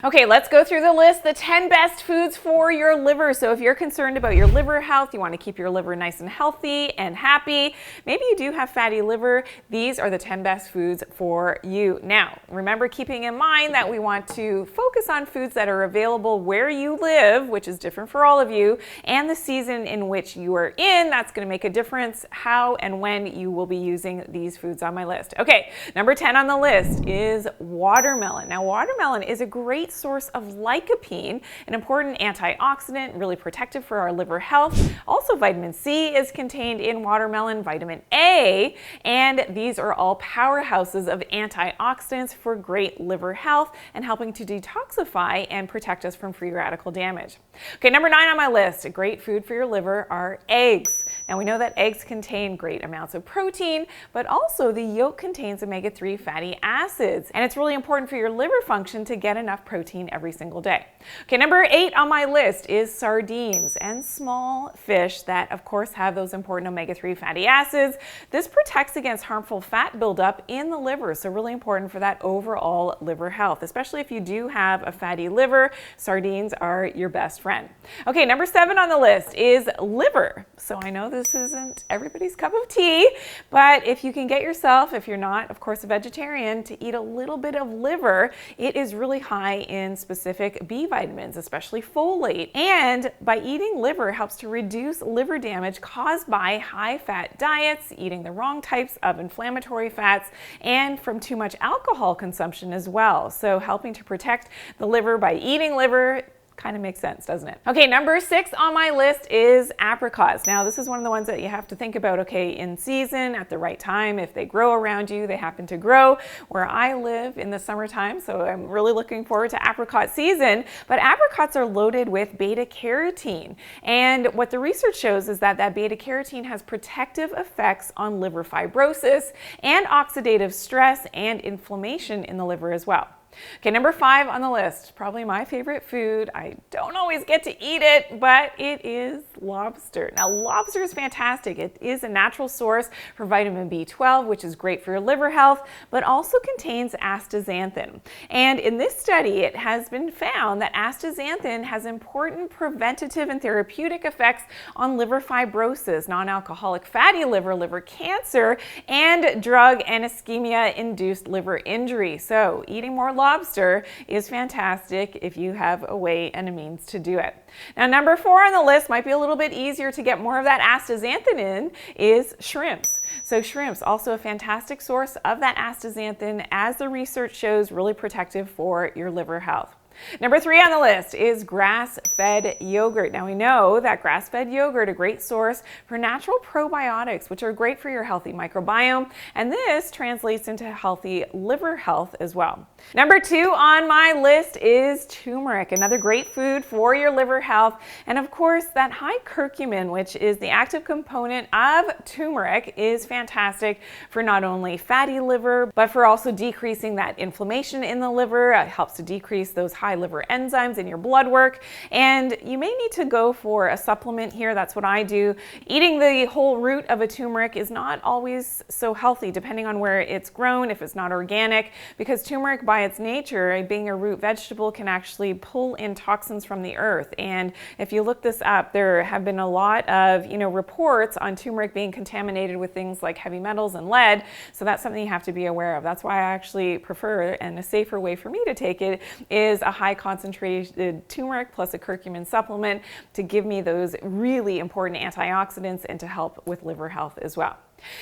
Okay, let's go through the list, the 10 best foods for your liver. So if you're concerned about your liver health, you want to keep your liver nice and healthy and happy, maybe you do have fatty liver, these are the 10 best foods for you. Now, remember keeping in mind that we want to focus on foods that are available where you live, which is different for all of you, and the season in which you are in. That's going to make a difference how and when you will be using these foods on my list. Okay, number 10 on the list is watermelon. Now, watermelon is a great source of lycopene, an important antioxidant, really protective for our liver health. Also, vitamin C is contained in watermelon, vitamin A, and these are all powerhouses of antioxidants for great liver health and helping to detoxify and protect us from free radical damage. Okay, number 9 on my list, a great food for your liver are eggs. Now we know that eggs contain great amounts of protein, but also the yolk contains omega-3 fatty acids, and it's really important for your liver function to get enough protein every single day. Okay, number 8 on my list is sardines and small fish that of course have those important omega-3 fatty acids. This protects against harmful fat buildup in the liver, so really important for that overall liver health, especially if you do have a fatty liver. Sardines are your best friend. Okay, number 7 on the list is liver. So I know this isn't everybody's cup of tea, but if you can get yourself, if you're not, of course, a vegetarian, to eat a little bit of liver, it is really high in specific B vitamins, especially folate. And by eating liver helps to reduce liver damage caused by high-fat diets, eating the wrong types of inflammatory fats, and from too much alcohol consumption as well. So helping to protect the liver by eating liver kind of makes sense, doesn't it? Okay, number 6 on my list is apricots. Now, this is one of the ones that you have to think about, okay, in season, at the right time, if they grow around you, they happen to grow where I live in the summertime, so I'm really looking forward to apricot season. But apricots are loaded with beta carotene, and what the research shows is that beta carotene has protective effects on liver fibrosis and oxidative stress and inflammation in the liver as well. Okay, number 5 on the list, probably my favorite food. I don't always get to eat it, but it is lobster. Now, lobster is fantastic. It is a natural source for vitamin B12, which is great for your liver health, but also contains astaxanthin. And in this study, it has been found that astaxanthin has important preventative and therapeutic effects on liver fibrosis, non-alcoholic fatty liver, liver cancer, and drug and ischemia-induced liver injury. So eating more lobster is fantastic if you have a way and a means to do it. Now, number 4 on the list might be a little bit easier to get more of that astaxanthin in is shrimps. So shrimps, also a fantastic source of that astaxanthin, as the research shows, really protective for your liver health. Number 3 on the list is grass-fed yogurt. Now we know that grass-fed yogurt, a great source for natural probiotics, which are great for your healthy microbiome, and this translates into healthy liver health as well. Number 2 on my list is turmeric, another great food for your liver health, and of course that high curcumin, which is the active component of turmeric, is fantastic for not only fatty liver, but for also decreasing that inflammation in the liver. It helps to decrease those high liver enzymes in your blood work, and you may need to go for a supplement here. That's what I do. Eating the whole root of a turmeric is not always so healthy, depending on where it's grown, if it's not organic, because turmeric by its nature, being a root vegetable, can actually pull in toxins from the earth. And if you look this up, there have been a lot of reports on turmeric being contaminated with things like heavy metals and lead, so that's something you have to be aware of. That's why I actually prefer, and a safer way for me to take it, is a high concentrated turmeric plus a curcumin supplement to give me those really important antioxidants and to help with liver health as well.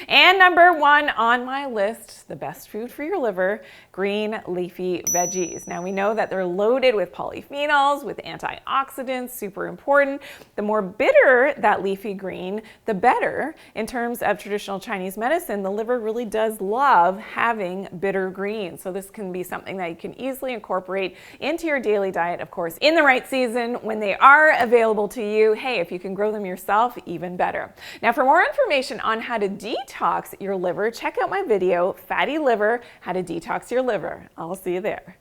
And number 1 on my list, the best food for your liver, green leafy veggies. Now we know that they're loaded with polyphenols, with antioxidants, super important. The more bitter that leafy green, the better. In terms of traditional Chinese medicine, the liver really does love having bitter greens. So this can be something that you can easily incorporate into your daily diet, of course, in the right season when they are available to you. Hey, if you can grow them yourself, even better. Now, for more information on how to detox your liver, check out my video, Fatty Liver, How to Detox Your Liver. I'll see you there.